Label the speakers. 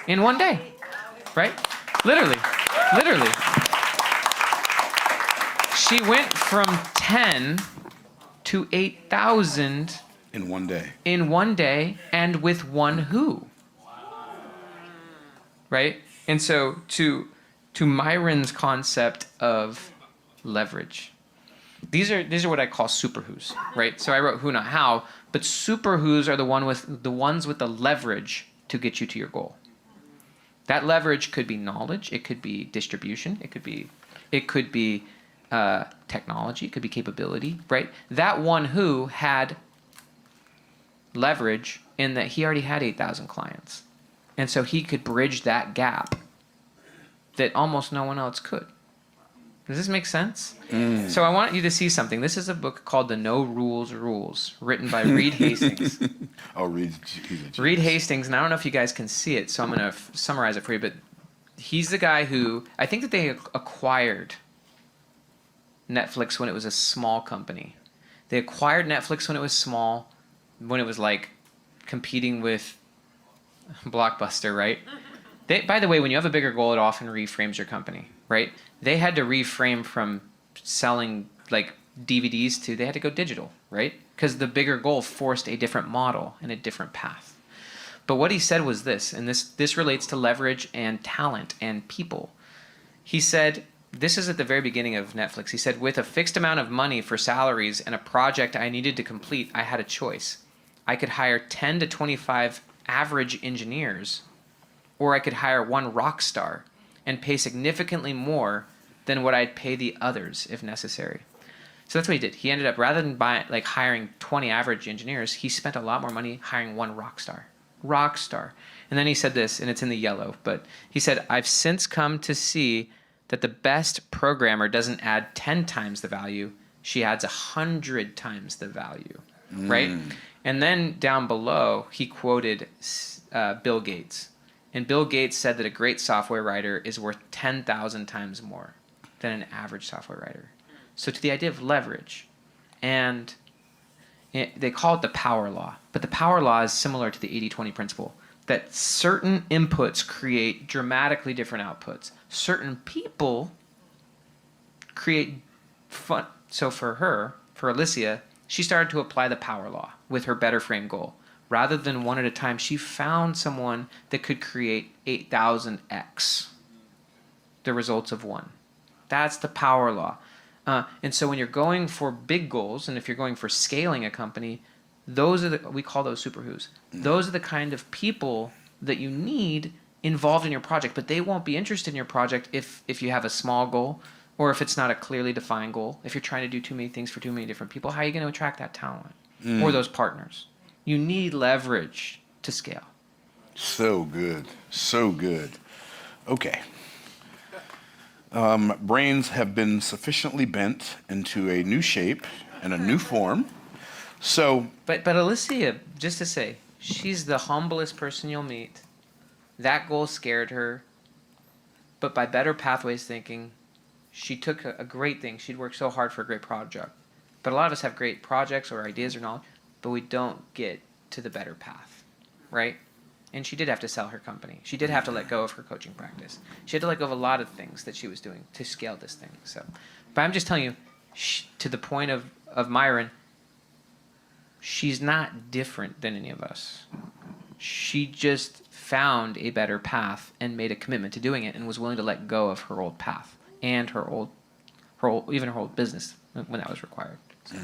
Speaker 1: in one day, right? Literally. She went from 10 to 8,000
Speaker 2: in one day.
Speaker 1: In one day, and with one who. Right? And so to Myron's concept of leverage, these are what I call super who's, right? So I wrote who, not how, but super who's are the ones with the leverage to get you to your goal. That leverage could be knowledge, it could be distribution, it could be technology, it could be capability, right? That one who had leverage in that he already had 8,000 clients. And so he could bridge that gap that almost no one else could. Does this make sense? So I want you to see something. This is a book called The No Rules Rules, written by Reed Hastings. Reed Hastings, and I don't know if you guys can see it, so I'm going to summarize it for you, but he's the guy who, I think that they acquired Netflix when it was a small company. They acquired Netflix when it was small, when it was like competing with Blockbuster, right? By the way, when you have a bigger goal, it often reframes your company, right? They had to reframe from selling like DVDs to they had to go digital, right? Because the bigger goal forced a different model and a different path. But what he said was this, and this relates to leverage and talent and people. He said, this is at the very beginning of Netflix. He said, with a fixed amount of money for salaries and a project I needed to complete, I had a choice. I could hire 10 to 25 average engineers, or I could hire one rock star and pay significantly more than what I'd pay the others if necessary. So that's what he did. He ended up, rather than hiring 20 average engineers, he spent a lot more money hiring one rock star. And then he said this, and it's in the yellow, but he said, I've since come to see that the best programmer doesn't add 10 times the value, she adds 100 times the value, right? And then down below, he quoted Bill Gates. And Bill Gates said that a great software writer is worth 10,000 times more than an average software writer. So to the idea of leverage, and they call it the power law, but the power law is similar to the 80-20 principle, that certain inputs create dramatically different outputs. Certain people create fun. So for Alyssia, she started to apply the power law with her better frame goal. Rather than one at a time, she found someone that could create 8,000x the results of one. That's the power law. And so when you're going for big goals, and if you're going for scaling a company, we call those super who's. Those are the kind of people that you need involved in your project, but they won't be interested in your project if you have a small goal, or if it's not a clearly defined goal. If you're trying to do too many things for too many different people, how are you going to attract that talent or those partners? You need leverage to scale.
Speaker 2: So good. Okay. Brains have been sufficiently bent into a new shape and a new form. So,
Speaker 1: but Alyssia, just to say, she's the humblest person you'll meet. That goal scared her, but by better pathways thinking, she took a great thing. She'd worked so hard for a great project. But a lot of us have great projects or ideas or knowledge, but we don't get to the better path, right? And she did have to sell her company. She did have to let go of her coaching practice. She had to let go of a lot of things that she was doing to scale this thing. So, but I'm just telling you, to the point of Myron, she's not different than any of us. She just found a better path and made a commitment to doing it and was willing to let go of her old path and her old business when that was required. So.